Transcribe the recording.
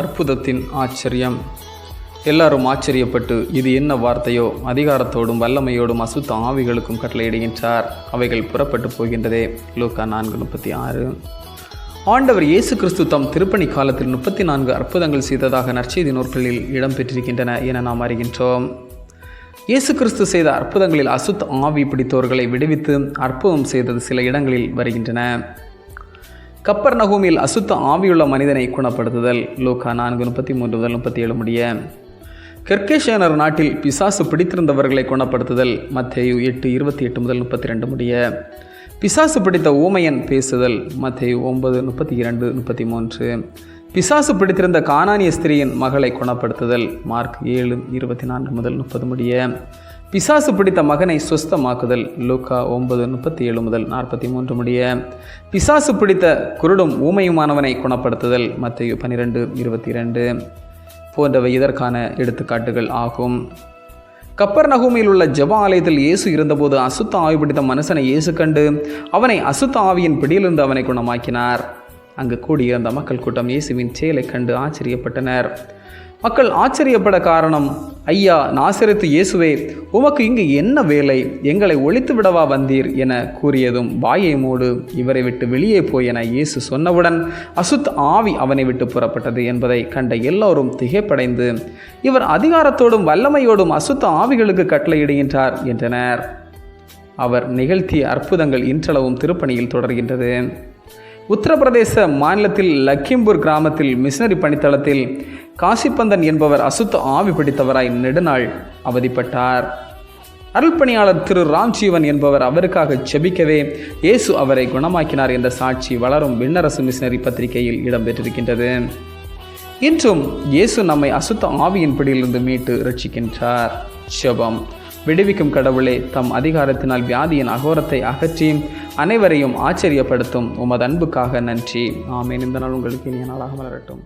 அற்புதத்தின் ஆச்சரியம். எல்லாரும் ஆச்சரியப்பட்டு, இது என்ன வார்த்தையோ, அதிகாரத்தோடும் வல்லமையோடும் அசுத்த ஆவிகளுக்கும் கட்டளையிடுகின்றார், அவைகள் புறப்பட்டு போகின்றதே. லூக்கா 4:36. ஆண்டவர் இயேசு கிறிஸ்து தம் திருப்பணி காலத்தில் 34 அற்புதங்கள் செய்ததாக நற்செய்தி நூல்களில் இடம்பெற்றிருக்கின்றன என நாம் அறிகின்றோம். இயேசு கிறிஸ்து செய்த அற்புதங்களில் அசுத்த ஆவி பிடித்தோர்களை விடுவித்து அற்புதம் செய்தது சில இடங்களில் வருகின்றன. கப்பர்நகூமில் அசுத்த ஆவியுள்ள மனிதனை குணப்படுத்துதல். லூக்கா 4:33-37 முடிய. கெர்கேஷேனர் நாட்டில் பிசாசு பிடித்திருந்தவர்களை குணப்படுத்துதல். மத்தேயு 8:28-32 முடிய. பிசாசு பிடித்த ஊமையன் பேசுதல். மத்தேயு 9:32-33. பிசாசு பிடித்திருந்த கானானிய ஸ்திரியின் மகளை குணப்படுத்துதல். மார்க் 7:24-30 முடிய. பிசாசு பிடித்த மகனை சுஸ்தமாக்குதல். லூக்கா 9:37-43 முடிய. பிசாசு பிடித்த குருடும் ஊமையுமானவனை குணப்படுத்துதல். மத்தேயு 12:22 போன்றவை இதற்கான எடுத்துக்காட்டுகள் ஆகும். கப்பர்நகூமில் உள்ள ஜெப ஆலயத்தில் இயேசு இருந்தபோது அசுத்த ஆவி பிடித்த மனுஷனை இயேசு கண்டு அவனை அசுத்த ஆவியின் பிடியிலிருந்து அவனை குணமாக்கினார். அங்கு கூடியிருந்த மக்கள் கூட்டம் இயேசுவின் செயலை கண்டு ஆச்சரியப்பட்டனர். மக்கள் ஆச்சரியப்பட காரணம், ஐயா, நாசரேத்து இயேசுவே, உமக்கு இங்கு என்ன வேலை? எங்களை ஒழித்து விடவா வந்தீர் என கூறியதும், வாயை மூடு, இவரை விட்டு வெளியே போய் என இயேசு சொன்னவுடன் அசுத்த ஆவி அவனை விட்டு புறப்பட்டது என்பதை கண்ட எல்லோரும் திகைப்படைந்து, இவர் அதிகாரத்தோடும் வல்லமையோடும் அசுத்த ஆவிகளுக்கு கட்டளையிடுகின்றார் என்றனர். அவர் நிகழ்த்திய அற்புதங்கள் இன்றளவும் திருப்பணியில் தொடர்கின்றது. உத்தரப்பிரதேச மாநிலத்தில் லக்கிம்பூர் கிராமத்தில் மிஷனரி பணித்தளத்தில் காசிப்பந்தன் என்பவர் அசுத்த ஆவி பிடித்தவராய் நெடுநாள் அவதிப்பட்டார். அருள்பணியாளர் திரு ராம்ஜீவன் என்பவர் அவருக்காக செபிக்கவே இயேசு அவரை குணமாக்கினார் என்ற சாட்சி வளரும் விண்ணரசு மிஷனரி பத்திரிகையில் இடம்பெற்றிருக்கின்றது. இன்றும் இயேசு நம்மை அசுத்த ஆவியின் பிடியிலிருந்து மீட்டு ரட்சிக்கின்றார். ஜெபம். விடுவிக்கும் கடவுளே, தம் அதிகாரத்தினால் வியாதியின் அகோரத்தை அகற்றி அனைவரையும் ஆச்சரியப்படுத்தும் உமது அன்புக்காக நன்றி. ஆமென். இந்த நாள் உங்களுக்கு இனிய நாளாக மலரட்டும்.